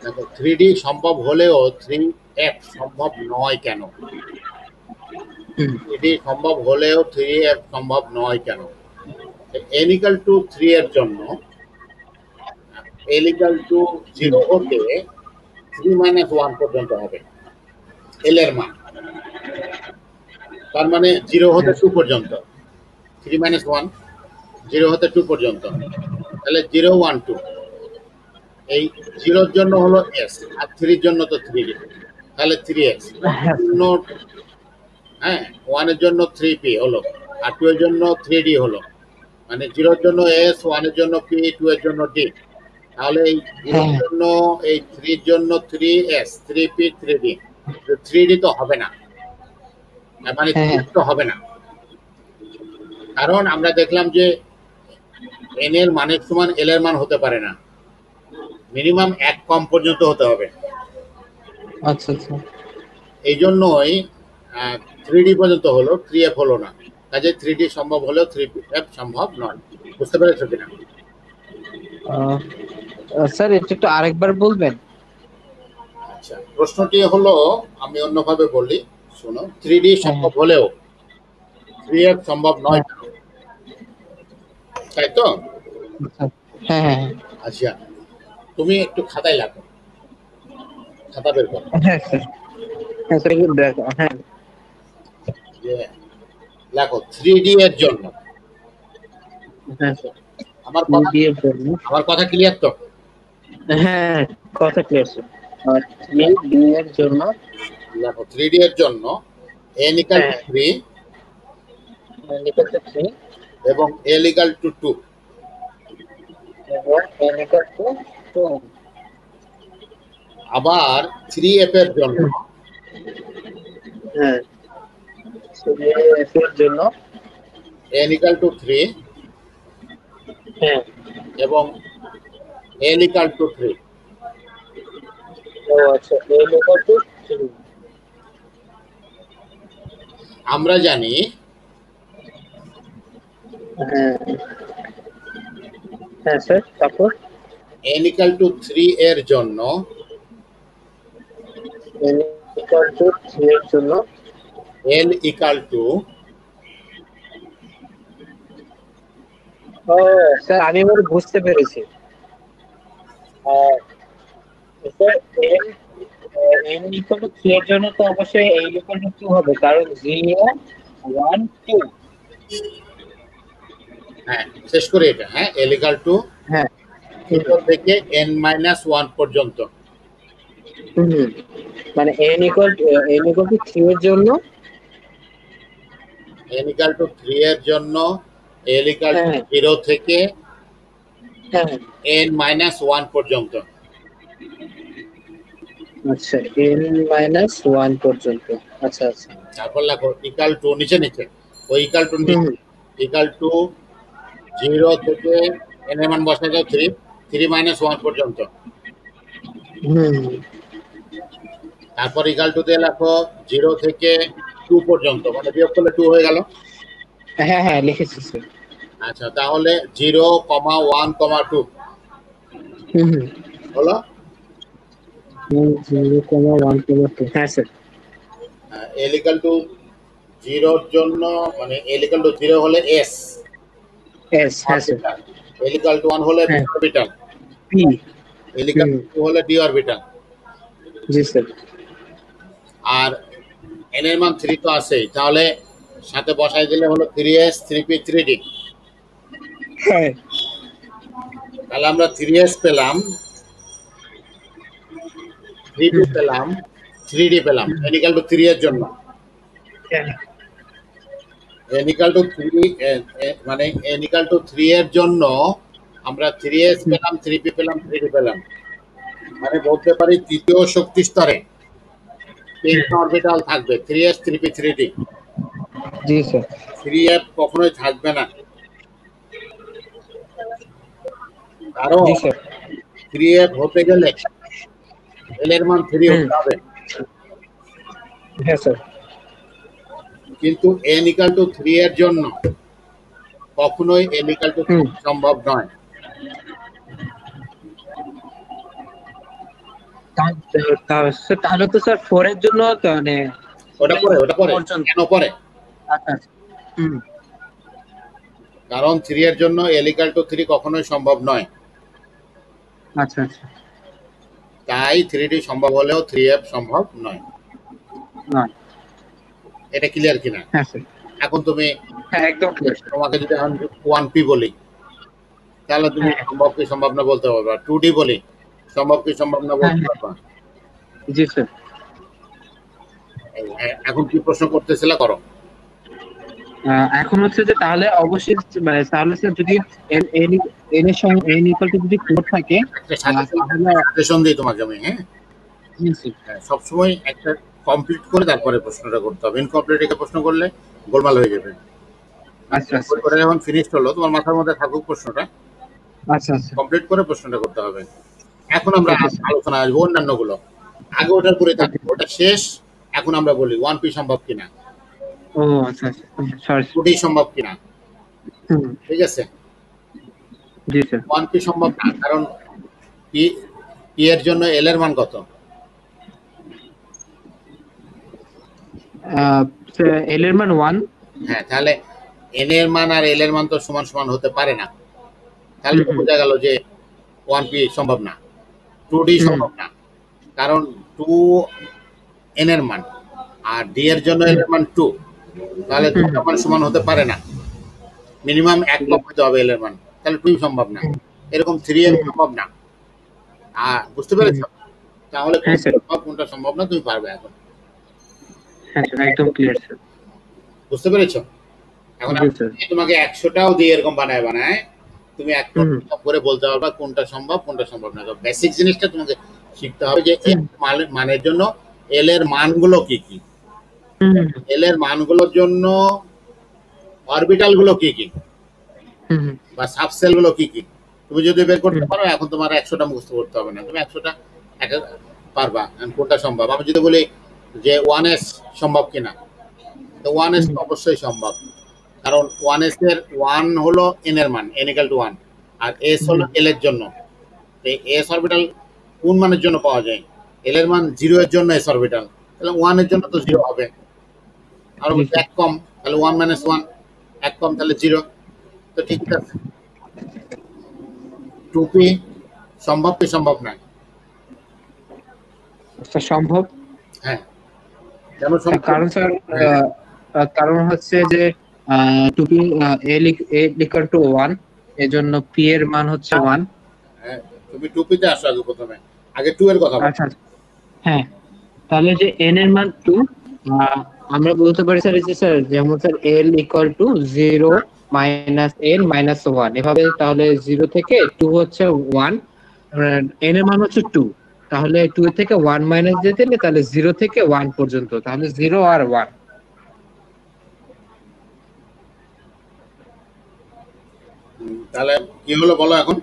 দেখো 3D সম্ভব হলেও 3F সম্ভব নয় কেন? 3D সম্ভব হলেও 3F সম্ভব নয় কেন? n equal to 3 এর জন্য l equal to 0 হতে 3 minus 1 পর্যন্ত হবে l এর মান। তার মানে 0 হতে 2 পর্যন্ত, 3 minus 1 0 হতে 2 পর্যন্ত, তাহলে 0 1 2। এই 0 এর জন্য হলো s, আর 3 এর জন্য তো 3D, তাহলে 3x। 1 এর জন্য, হ্যাঁ, 1 এর জন্য 3p হলো, আর 2 এর জন্য 3D হলো। মানে 0 এর জন্য s, 1 এর জন্য p, 2 এর জন্য d। তাহলে এই 0 এর জন্য, এই 3 এর জন্য 3s, 3p, 3d। 3d তো হবে না, মানে 3 তো হবে না, কারণ আমরা দেখলাম যে n এর মানের সমান l এর মান হতে পারে না, মিনিমাম 1 কম পর্যন্ত হতে হবে। আচ্ছা আচ্ছা। এই জন্যই 3D পর্যন্ত হলো, 3f হলো না। কাজে 3D সম্ভব হলেও 3f সম্ভব নয়। বুঝতে পেরেছো কিনা? স্যার এটা একটু আরেকবার বলবেন? আচ্ছা, প্রশ্নটি হলো, আমি অন্যভাবে বলি, শোনো। 3D সম্ভব হলেও 3f সম্ভব নয় কেন? তাই তো? হ্যাঁ হ্যাঁ আচ্ছা, তুমি একটু খাতায় লেখো, খাতা বের করো। হ্যাঁ স্যার। হ্যাঁ স্যার একটু দেখো। হ্যাঁ যে লেখো 3D এর জন্য। হ্যাঁ স্যার। আমার কথা, দিয়ে জন্য। আমার কথা ক্লিয়ার তো? হ্যাঁ কথা ক্লিয়ার স্যার। আর 3D এর জন্য। লেখো 3D এর জন্য n equal to 3 equal to 3 এবং l equal to 2। এবং n equal to 2। আবার 3f এর জন্য হ্যাঁ 3f এর জন্য n equal to 3 হ্যাঁ এবং l equal to 3। ও আচ্ছা l equal to 3। আমরা জানি হ্যাঁ হ্যাঁ স্যার, তারপর n equal to 3 এর জন্য n equal to 3 এর জন্য l equal to, ও স্যার আমি এবার বুঝতে পেরেছি। স্যার n equal to 3 এর জন্য তো অবশ্যই l equal to 2 হবে, কারণ 0 1 2। হ্যাঁ শেষ করে এটা, হ্যাঁ, l equal to হ্যাঁ 0 থেকে n minus 1 পর্যন্ত। হুম হুম। মানে n equal to 3 এর জন্য n equal to 3 এর জন্য l equal to হ্যাঁ 0 থেকে হ্যাঁ n minus 1 পর্যন্ত। আচ্ছা n-1 পর্যন্ত। আচ্ছা আচ্ছা। তারপর লেখো ইকাল টু, নিচে নিচে ওই equal to hmm equal to 0 থেকে n এর মান বসাই দাও 3, 3 minus 1 পর্যন্ত। হুম। তারপর ইকাল টু দিয়ে লেখো 0 থেকে 2 পর্যন্ত, মানে বিয়োগ করলে 2 হয়ে গেল। হ্যাঁ হ্যাঁ লিখেছি স্যার। আচ্ছা, তাহলে 0, 1, 2 হুম হুম। হলো। 0,1,2 হ্যাঁ স্যার। l equal to 0 এর জন্য, মানে l equal to 0 হলে s এস হ্যাঁ sir. Orbital, l equal to 1 হলে p হ্যাঁ orbital, P. l equal hmm to 2 হলে d অরবিটাল। জি স্যার। আর n এর মান 3 তো আছেই, তাহলে সাথে বসাই দিলে হলো 3s, 3p, 3d। হ্যাঁ তাহলে আমরা 3s পেলাম, 3p পেলাম, 3d পেলাম n equal to 3 এর জন্য। হ্যাঁ n equal to 3, মানে n equal to 3 এর জন্য আমরা 3s পেলাম, 3p পেলাম, 3d পেলাম। মানে বলতে পারি তৃতীয় শক্তি স্তরে 3টা অরবিটাল থাকবে, 3s, 3p, 3d। জি স্যার। 3f কখনোই থাকবে না, কারণ জি স্যার। 3f হতে গেলে l এর মান 3 হুম হতে হবে। হ্যাঁ স্যার। কিন্তু n equal to 3 এর জন্য কখনোই n equal to হুম 3 সম্ভব নয়। তাহলে তো স্যার 4 এর জন্য তো মানে ওটা পরে পর্যন্ত। কেন পরে? আচ্ছা আচ্ছা। হুম। কারণ 3 এর জন্য l equal to 3 কখনোই সম্ভব নয়। আচ্ছা আচ্ছা। তাই 3D সম্ভব হলেও 3f সম্ভব নয়। নয়। এটা ক্লিয়ার কিনা? হ্যাঁ স্যার। এখন তুমি, হ্যাঁ একদম ক্লিয়ার স্যার। তোমাকে যদি এখন 1p বলি তাহলে তুমি হ্যাঁ সম্ভব কি সম্ভব না বলতে পারবা, 2D বলি সম্ভব কি সম্ভব না হ্যাঁ বলতে হ্যাঁ। পারবা। জি স্যার। এখন কি প্রশ্ন করতেছিলে করো। এখন হচ্ছে যে তাহলে অবশ্যই মানে তাহলে স্যার যদি n n n এর সঙ্গে n ইকুয়াল টু যদি 4 থাকে একটা তাহলে সাজেশন দিই তোমাকে আমি, হ্যাঁ? জি স্যার। সবসময় একটা কমপ্লিট করে তারপরে প্রশ্নটা করতে হবে, ইনকমপ্লিট রেখে প্রশ্ন করলে গোলমাল হয়ে যাবে। আচ্ছা আচ্ছা করে যখন ফিনিশ হলো তোমার মাথার মধ্যে থাকুক প্রশ্নটা, আচ্ছা আচ্ছা। কমপ্লিট করে প্রশ্নটা করতে হবে। এখন আমরা ওকে স্যার। আলোচনা আসবো অন্যান্য গুলো, আগে ওটার পরে থাকবে, ওটা শেষ। এখন আমরা বলি 1p সম্ভব কিনা, ও আচ্ছা আচ্ছা। সরি। 2D সম্ভব কিনা। হুম। ঠিক আছে, জি স্যার। 1p সম্ভব না, কারণ p এর জন্য l এর মান কত? এল এর মান 1। হ্যাঁ, তাহলে n এর মান আর l এর মান তো সমান সমান হতে পারে না। তাহলে হুম হুম বোঝা গেল যে 1p সম্ভব না, 2D হুম সম্ভব না, কারণ 2 n এর মান আর d এর জন্য l এর মান 2, তাহলে হুম দুটো মান সমান হতে পারে না, মিনিমাম এক কম হতে হবে l এর মান, তাহলে 2 সম্ভব না। এরকম 3m সম্ভব না। বুঝতে পেরেছো? তাহলে হ্যাঁ কোনটা স্যার। সম্ভব কোনটা সম্ভব না তুমি পারবে এখন। হ্যাঁ স্যার একদম ক্লিয়ার স্যার। বুঝতে পেরেছো? এখন জি আমি স্যার। যদি তোমাকে 100টাও দিয়ে এরকম বানায় তুমি এক হুম করে বলতে পারবা কোনটা সম্ভব কোনটা সম্ভব না। বেসিক জিনিসটা তোমাকে শিখতে হবে যে এর মানের জন্য l এর মানগুলো কি কি, হুম l এর মানগুলোর জন্য অরবিটাল গুলো কি কি হুম বা সাবসেল গুলো কি কি, তুমি যদি বের করতে হুম পারো এখন তোমার 100টা মুখস্থ করতে হবে না, তুমি 100টা পারবা। এখন কোনটা সম্ভব, আমি যদি বলি যে 1s সম্ভব কিনা, তো 1s তো অবশ্যই সম্ভব, কারণ 1s এর 1 হলো n এর মান, n equal to 1, R s হলো l এর জন্য। তো s অরবিটাল কোন মানের জন্য পাওয়া যায়? l এর মান 0 এর জন্য s অরবিটাল, তাহলে 1 এর জন্য তো 0 হবে। আর জি স্যার। এক কম, তাহলে 1 - 1, এক কম তাহলে 0। তো ঠিক আছে, 2p সম্ভব কি সম্ভব না? স্যার সম্ভব। হ্যাঁ, কেন সম্ভব? কারণ স্যার কারণ হচ্ছে যে টুপি ইকুয়াল টু 1 এজন্য পি এর মান হচ্ছে 1। হ্যাঁ, তুমি 2p তে আসো আগে, প্রথমে আগে 2 এর কথা বলো। আচ্ছা আচ্ছা। হ্যাঁ তাহলে যে n এর মান 2 আমরা বলতে পারি স্যার যে স্যার যেমন sir l equal to 0 minus n minus 1 এভাবে, তাহলে 0 থেকে 2 হচ্ছে 1, n এর মান হচ্ছে 2, তাহলে 2 থেকে 1 মাইনাস দিয়ে দিলে তাহলে 0 থেকে 1 পর্যন্ত, তাহলে 0 আর 1। তাহলে কি হলো বলো এখন?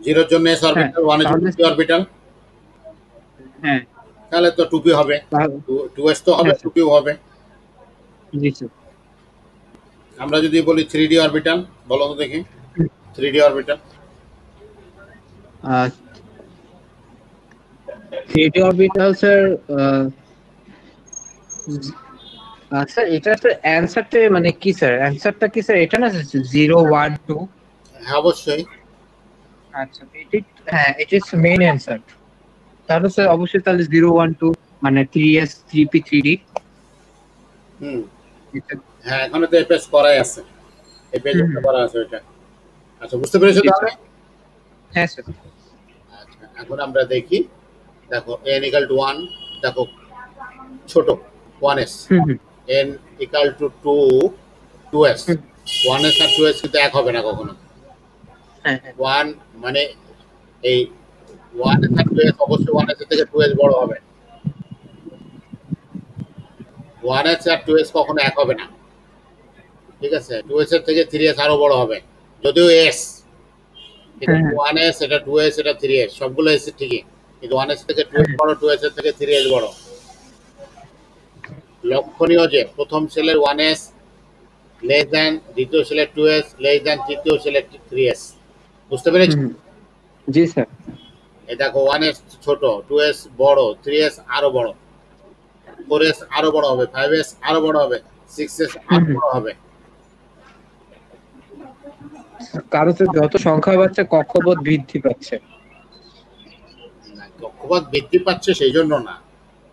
0 এর জন্য s হ্যাঁ অরবিটাল, 1 এর জন্য তাহলে p অরবিটাল, হ্যাঁ তাহলে তো 2p হবে, তাহলে 2s তো হবে, হ্যাঁ স্যার। 2p হবে। জি স্যার। আমরা যদি বলি 3d অরবিটাল, বলো তো দেখি 3d orbital. 3D orbital sir sir এটা স্যার অ্যানসারটা মানে কি স্যার, অ্যানসারটা কি স্যার এটা না 0 1 2? হ্যাঁ অবশ্যই। আচ্ছা এটি, হ্যাঁ এটি মেইন অ্যানসার। তাহলে স্যার অবশ্যই তাহলে 0 1 2 মানে 3s 3p 3d। হুম, হ্যাঁ এখানে তো এপেজ করাই আছে, এপেজ হুম করা আছে এটা। আচ্ছা, বুঝতে পেরেছো জি তাহলে? স্যার। হ্যাঁ স্যার। আচ্ছা, এখন আমরা দেখি, দেখো n equal to 1, দেখো ছোট 1s, hmm hmm n equal to 2, 2s, hmm, 1s R 2s কিন্তু এক হবে না কখনো। হ্যাঁ হ্যাঁ 1 মানে এই 1s আর 2s অবশ্যই 1s এর থেকে 2s বড় হবে, 1s আর 2s কখনো এক হবে না। ঠিক আছে, 2s এর থেকে 3s আরো বড় হবে, যদিও s, এটা হ্যাঁ 1s এটা 2s এটা 3s সবগুলো s ঠিকই, কিন্তু 1s থেকে 2s হ্যাঁ বড়, 2s এর থেকে 3s বড়। লক্ষণীয় যে প্রথম সেলের 1s লেস দ্যান দ্বিতীয় সেলের 2s লেস দ্যান তৃতীয় সেলের 3s। বুঝতে পেরেছো? হুম জি স্যার। এই দেখো 1s ছোট, 2s বড়, 3s আরো বড়, 4s আরো বড় হবে, 5s আরো বড় হবে, 6s আরো বড় হবে। কারণ যত সংখ্যা বাড়ছে কক্ষপথ বৃদ্ধি পাচ্ছে। কক্ষপথ বৃদ্ধি পাচ্ছে সেই জন্য না,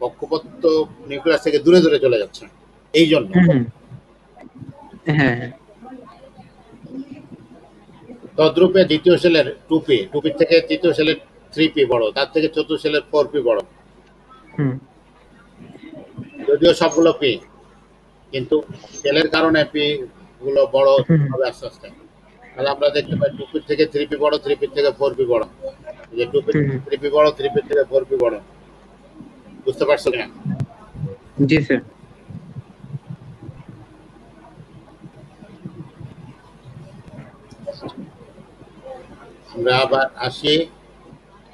কক্ষপথ তো নিউক্লিয়াস থেকে দূরে দূরে চলে যাচ্ছে এই জন্য। হ্যাঁ, তদ্রূপে দ্বিতীয় সেলের 2p, 2p থেকে তৃতীয় সেলের 3p বড়, তার থেকে চতুর্থ সেলের 4p বড়, যদিও সবগুলো p, কিন্তু সেলের কারণে p গুলো বড় হবে আস্তে আস্তে। তাহলে আমরা দেখতে পাই 2p থেকে 3p বড়, 3p থেকে 4p বড়, যে 2p থেকে 3p বড়, 3p থেকে 4p বড়। বুঝতে পারছো কিনা? জি স্যার। আমরা আবার আসি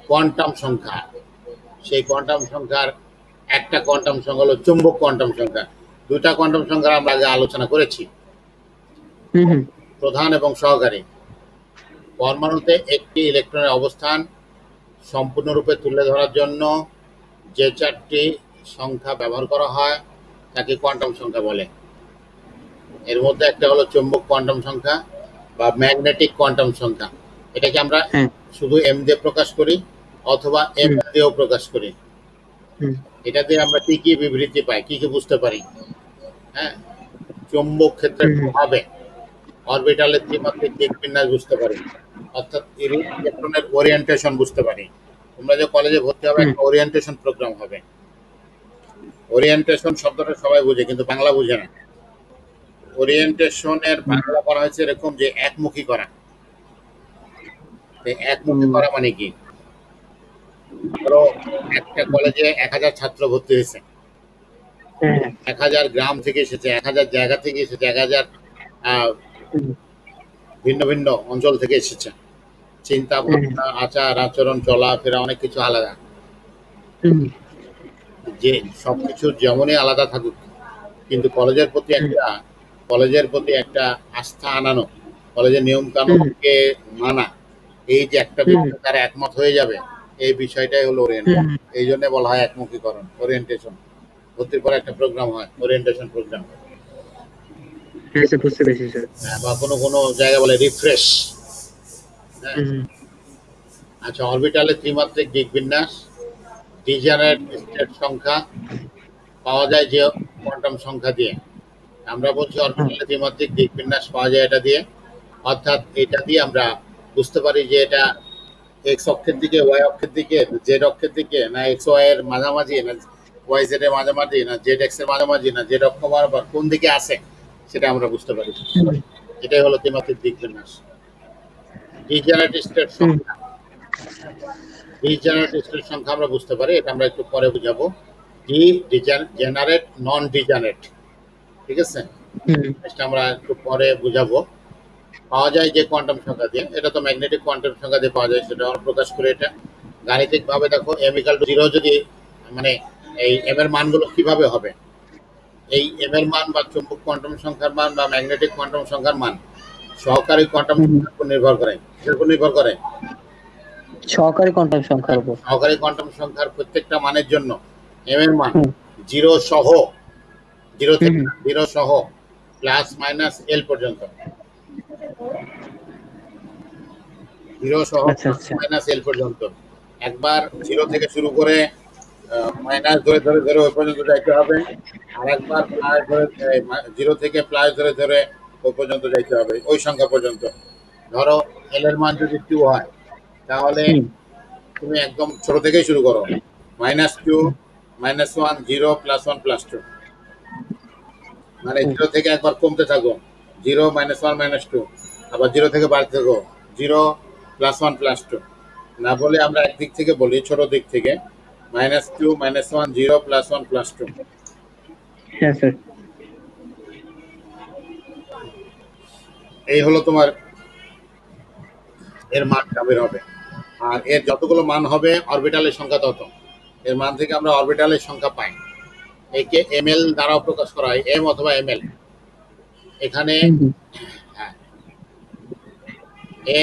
কোয়ান্টাম সংখ্যা। সেই কোয়ান্টাম সংখ্যার একটা কোয়ান্টাম সংখ্যা হলো চুম্বক কোয়ান্টাম সংখ্যা। দুটা কোয়ান্টাম সংখ্যা আমরা আগে আলোচনা করেছি, প্রধান এবং সহকারী। পরমাণুতে একটি ইলেকট্রনের অবস্থান সম্পূর্ণরূপে তুলে ধরার জন্য যে চারটি সংখ্যা ব্যবহার করা হয় তাকে কোয়ান্টাম সংখ্যা বলে। এর মধ্যে একটা হলো চুম্বক কোয়ান্টাম সংখ্যা বা ম্যাগনেটিক কোয়ান্টাম সংখ্যা। এটাকে আমরা শুধু এম দিয়ে প্রকাশ করি অথবা এম দিয়েও প্রকাশ করি। এটা দিয়ে আমরা কি কি বিবৃতি পাই, কি কি বুঝতে পারি? হ্যাঁ, চুম্বক ক্ষেত্রের প্রভাবে অরবিটালের ত্রিমাত্রিক দিক বিন্যাস বুঝতে পারি, অর্থাৎ ইলেকট্রনের ওরিয়েন্টেশন বুঝতে পারি। তোমরা যে কলেজে ভর্তি হবে একটা ওরিয়েন্টেশন প্রোগ্রাম হবে। ওরিয়েন্টেশন শব্দটা সবাই বুঝে কিন্তু বাংলা বুঝে না। ওরিয়েন্টেশনের বাংলা করা হয়েছে এরকম যে একমুখী করা। একমুখী করা মানে কি? ধরো একটা কলেজে 1000 ছাত্র ভর্তি হয়েছে, 1000 গ্রাম থেকে এসেছে, 1000 জায়গা থেকে এসেছে, 1000 ভিন্ন ভিন্ন অঞ্চল থেকে এসেছে। চিন্তা ভাবনা, আচার আচরণ, চলাফেরা অনেক কিছু আলাদা। যে সবকিছু যেমনই আলাদা থাকুক, কিন্তু কলেজের প্রতি একটা আস্থা আনানো, কলেজের নিয়ম কানুনকে মানা, এই যে একটা বিষয় তারা একমত হয়ে যাবে, এই বিষয়টাই হলো ওরিয়েন্টেশন। এই জন্য বলা হয় একমুখীকরণ, ওরিয়েন্টেশন। ভর্তির পরে একটা প্রোগ্রাম হয়, ওরিয়েন্টেশন প্রোগ্রাম। বা কোনো কোনো জায়গায় বলে রিফ্রেশ। আচ্ছা, অরবিটালের ত্রিমাত্রিক দিক বিন্যাস, ডিজেনারেট স্টেট সংখ্যা পাওয়া যায় যে কোয়ান্টাম সংখ্যা দিয়ে। আমরা বলছি অরবিটালের ত্রিমাত্রিক দিক বিন্যাস পাওয়া যায় এটা দিয়ে, অর্থাৎ এটা দিয়ে আমরা বুঝতে পারি যে এটা এক্স অক্ষের দিকে, ওয়াই অক্ষের দিকে, জেড অক্ষের দিকে, না এক্স ওয়াই এর মাঝামাঝি, না ওয়াই জেড এর মাঝামাঝি, না জেড এক্স এর মাঝামাঝি, না জেড অক্ষ বরাবর কোন দিকে আছে সেটা আমরা বুঝতে পারি। এটাই হলো ত্রিমাত্রিক দিক বিন্যাস। ডিজেনারেট স্টেট সংখ্যা, ডিজেনারেট স্টেট সংখ্যা আমরা বুঝতে পারি, এটা আমরা একটু পরে বুঝাবো। ডিজেনারেট, নন ডিজেনারেট, ঠিক আছে, এটা আমরা একটু পরে বুঝাবো। পাওয়া যায় যে কোয়ান্টাম সংখ্যা দিয়ে, এটা তো ম্যাগনেটিক কোয়ান্টাম সংখ্যা দিয়ে পাওয়া যায়, সেটা আমরা প্রকাশ করে। এটা গাণিতিক ভাবে দেখো m = 0 যদি, মানে এই m এর মানগুলো কিভাবে হবে, এই m এর মান বা চুম্বক কোয়ান্টাম সংখ্যার মান বা ম্যাগনেটিক কোয়ান্টাম সংখ্যার মান সহকারী কোয়ান্টাম সংখ্যার উপর নির্ভর করে। এর উপর নির্ভর করে সহকারী কোয়ান্টাম সংখ্যার উপর। সহকারী কোয়ান্টাম সংখ্যার প্রত্যেকটা মানের জন্য m এর মান 0 সহ, 0 থেকে 0 সহ প্লাস মাইনাস l পর্যন্ত, 0 সহ মাইনাস l পর্যন্ত। একবার 0 থেকে শুরু করে মাইনাস ধরে ধরে ধরে ওই পর্যন্ত যাইতে হবে, আর একবার প্লাস ধরে 0 থেকে প্লাস ধরে ধরে ওই পর্যন্ত যাইতে হবে, ওই সংখ্যা পর্যন্ত। ধরো l এর মান যদি 2 হয়, তাহলে তুমি একদম ছোট থেকেই শুরু করো, -2, -1, 0, +1, +2, মানে 0 থেকে একবার কমতে থাকো, 0, -1, -2, আবার 0 থেকে বাড়তে থাকো, 0, +1, +2। না বলে আমরা একদিক থেকে বলি, ছোট দিক থেকে, -2, -1, 0, +1, +2। হ্যাঁ স্যার। এই হলো তোমার এর মানটা বের হবে। আর এর যতগুলো মান হবে অরবিটালের সংখ্যা তত, এর মান থেকে আমরা অরবিটালের সংখ্যা পাই। একে ml দ্বারাও প্রকাশ করা হয়, m অথবা ml। এখানে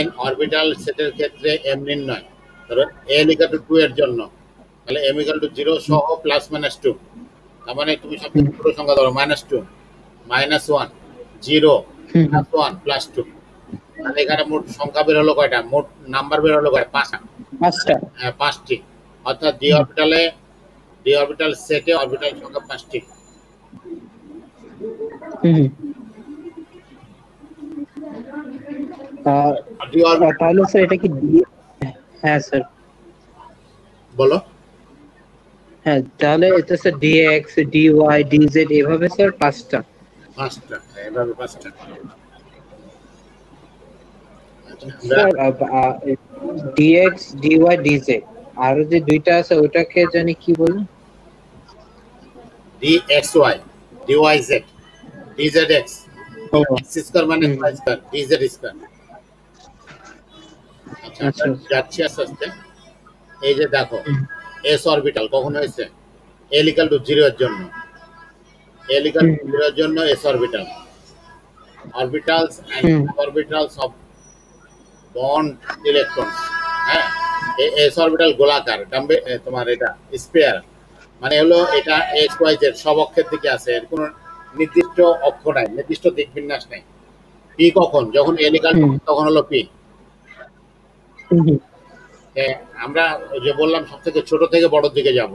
n অরবিটাল সেটের ক্ষেত্রে m নির্ণয়, ধরো n = 2 এর জন্য তাহলে m = 0 সহ প্লাস মাইনাস 2, তার মানে তুমি সবচেয়ে ছোট সংখ্যা ধরো -2 -1 0 হুম হুম, +1 +2, তাহলে এখানে মোট সংখ্যা বের হলো কয়টা, মোট নাম্বার বের হলো কয়টা, 5টা। পাঁচটা। হ্যাঁ 5টি, অর্থাৎ ডি অরবিটাল সেটে অরবিটাল সংখ্যা 5টি। হুম হুম। আহ, ডি অরবিটাল তাহলে স্যার এটা কি হ্যাঁ স্যার, বলো। হ্যাঁ তাহলে এটা স্যার ডিএক্স ডিওয়াই ডিজেড এভাবে স্যার পাঁচটা। 5টা, এভাবে 5টা। আচ্ছা, আমরা স্যার ডিএক্স ডিওয়াই ডিজেড আরো যে দুইটা আছে ওটাকে জানি কি বলে। dxy dyz dzx ও x² - হুম, y² dz²। আচ্ছা, আমরা আচ্ছা যাচ্ছি আস্তে আস্তে। এই যে দেখো হুম s অরবিটাল কখন হয়েছে, l = 0 এর জন্য, l হুম = 0 এর জন্য s orbital. orbitals and hmm suborbitals of bond electrons, হ্যাঁ s অরবিটাল গোলাকার, তোমার এটা স্পেয়ার, মানে হলো এটা এক্স ওয়াই জেড সব অক্ষের দিকে আছে, এর কোনো নির্দিষ্ট অক্ষ নাই, নির্দিষ্ট দিক বিন্যাস নাই। পি কখন, যখন এল ইকাল হুম তখন হলো পি। হুম হুম, আমরা ওই যে বললাম সব থেকে ছোট থেকে বড় দিকে যাব,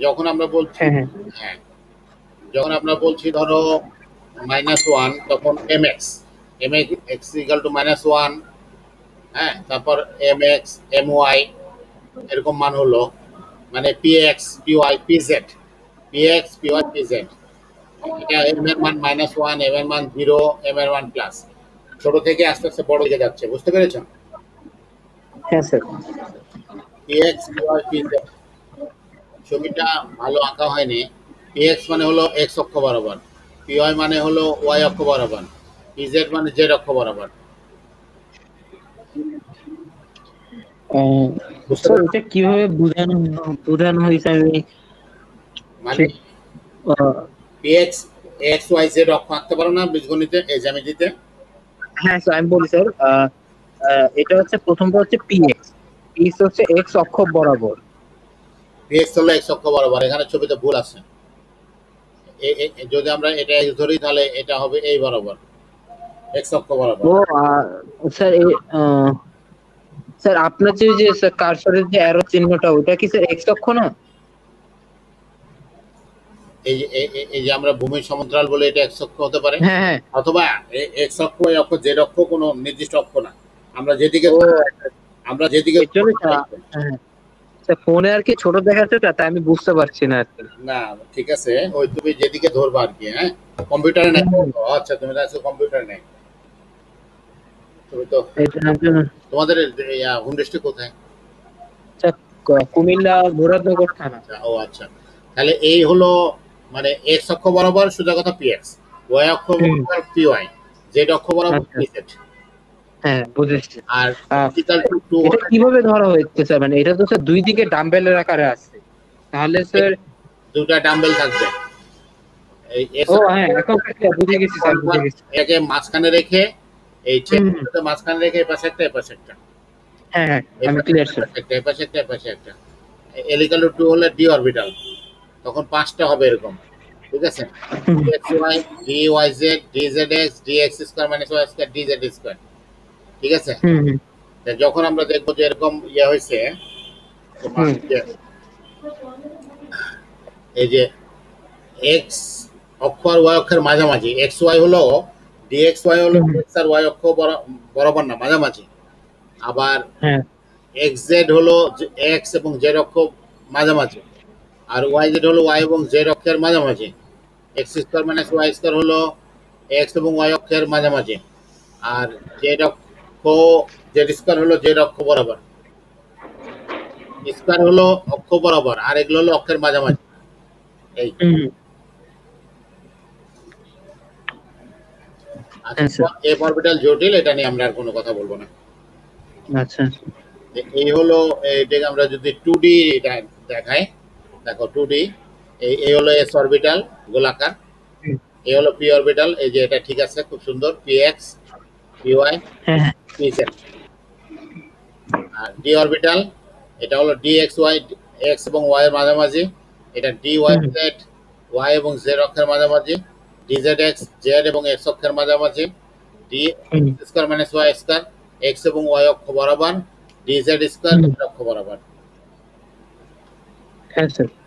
যখন আমরা বলছি, হ্যাঁ হ্যাঁ হ্যাঁ যখন আমরা বলছি ধরো -1 তখন M X, X equal to -1, হ্যাঁ তারপর এম এক্স এম ওয়াই এরকম মান হলো, মানে P X P Y P Z, P X P Y P Z. এটা এম এর মান -1, এম এর মান 0, এম এর মান প্লাস, ছোট থেকে আস্তে আস্তে বড় দিকে যাচ্ছে, বুঝতে পেরেছ? হ্যাঁ sir. P X P Y P Z, ছবিটা ভালো আঁকা হয়নি। পি এক্স মানে হলো এক্স অক্ষ বরাবর, পি ওয়াই মানে হলো ওয়াই অক্ষ বরাবর, পি জেড মানে জেড অক্ষ বরাবর, বুঝতে স্যার পেরেছ? এটা কিভাবে বোঝানো বোঝানো হয়েছে আমি মানে ঠিক ah, p x x y z অক্ষ আঁকতে পারো না বীজগণিতে, এই জ্যামিতিতে? হ্যাঁ স্যার আমি বলি স্যার এটা হচ্ছে প্রথমটা হচ্ছে পিএক্স, পিএক্স হচ্ছে এক্স অক্ষ বরাবর। পি এক্স হলো এক্স অক্ষ বরাবর, এখানে ছবিতে ভুল আছে। যদি আমরা এটা এক্স ধরি তাহলে এটা হবে এই বরাবর, এক্স অক্ষ বরাবর। ও স্যার স্যার আপনার যে যে স্যার কার্সরের যে অ্যারো চিহ্নটা ওটা কি স্যার এক্স অক্ষ না? এই যে আমরা ভূমির সমান্তরাল বলে এটা এক্স অক্ষ হতে পারে, হ্যাঁ হ্যাঁ। অথবা এক্স অক্ষ ওয়াই অক্ষ জেড অক্ষ কোনো নির্দিষ্ট অক্ষ না, আমরা যেদিকে ও আমরা যেদিকে এর জন্য হ্যাঁ স্যার ফোনে আর কি ছোট দেখাচ্ছে তো তাই আমি বুঝতে পারছি না আর কি। না ঠিক আছে, ওই তুমি যেদিকে ধরবা আর কি, হ্যাঁ কম্পিউটারে নাই তো? ও আচ্ছা, তুমি তো কম্পিউটারে নেই, তুমি তো, এটার জন্য তোমাদের হোম ডিস্ট্রিক্ট কোথায়? স্যার কুমিল্লা মুরাদনগর থানা। আচ্ছা, ও আচ্ছা, তাহলে এই হলো মানে এক্স অক্ষ বরাবর সোজা কথা পি এক্স, ওয়াই অক্ষ হুম, বরাবর পি ওয়াই, জেড অক্ষ বরাবর আচ্ছা পি জেড। হ্যাঁ বুঝেছি। আর আহ, ইকাল টু টু এটা কিভাবে ধরা হচ্ছে স্যার, মানে এটা তো স্যার দুই দিকে ডাম্বেলের আকারে আছে তাহলে স্যার। দুটা ডাম্বেল থাকবে, এই এস ও হ্যাঁ এখন বুঝে গেছি স্যার বুঝে গেছি। একে মাঝখানে রেখে, এই হুম হুম, চেকটা মাঝখানে রেখে এই পাশে একটা এই পাশে একটা, হ্যাঁ হ্যাঁ এই আমি পাশে ক্লিয়ার স্যার। একটা এই পাশে একটা এই পাশে একটা, এলিকাল টু হলে ডি অরবিটাল, তখন 5টা হবে এরকম, ঠিক আছে? Hmm x y d y z d z x d x square minus Y square d z square, ঠিক আছে? হুম হুম তা যখন আমরা দেখবো যে এরকম ইয়ে হয়েছে তোমার, হুম এই যে এক্স অক্ষ আর ওয়াই অক্ষের মাঝামাঝি, এক্স ওয়াই হলো ডিএক্স ওয়াই হলো হুম, এক্স আর ওয়াই অক্ষ বরাবর না, মাঝামাঝি। আবার হ্যাঁ এক্স জেড হলো এক্স এবং জেড অক্ষ মাঝামাঝি, আর ওয়াই জেড হলো ওয়াই এবং জেড অক্ষের মাঝামাঝি। X square minus Y square হলো এক্স এবং ওয়াই অক্ষের মাঝামাঝি, আর জেড অক্ষ জেড স্কোয়ার হলো জেড অক্ষ বরাবর, স্কোয়ার হলো অক্ষ বরাবর, আর এগুলো হলো অক্ষের মাঝামাঝি। এই হুম আচ্ছা, হ্যাঁ স্যার। এফ অরবিটাল জটিল, এটা নিয়ে আমরা আর কোনো কথা বলবো না। আচ্ছা এই হলো, এটাকে আমরা যদি 2D দেখাই, দেখো 2D, এই হলো এস অরবিটাল গোলাকার, হুম, এই হলো পি অরবিটাল, এই যে এটা ঠিক আছে, খুব সুন্দর, পি এক্স পি ওয়াই হ্যাঁ হ্যাঁ পি জেড। আর ডি অরবিটাল এটা হলো ডি এক্স ওয়াই, এক্স এবং ওয়াই এর মাঝামাঝি, এটা d y hmm, z y এবং জেড অক্ষের মাঝামাঝি, ডি জেড এক্স জেড এবং এক্স অক্ষের মাঝামাঝি, d hmm, square minus y square x এবং ওয়াই অক্ষ বরাবর, d z square hmm. Z অক্ষ বরাবর। হ্যাঁ স্যার।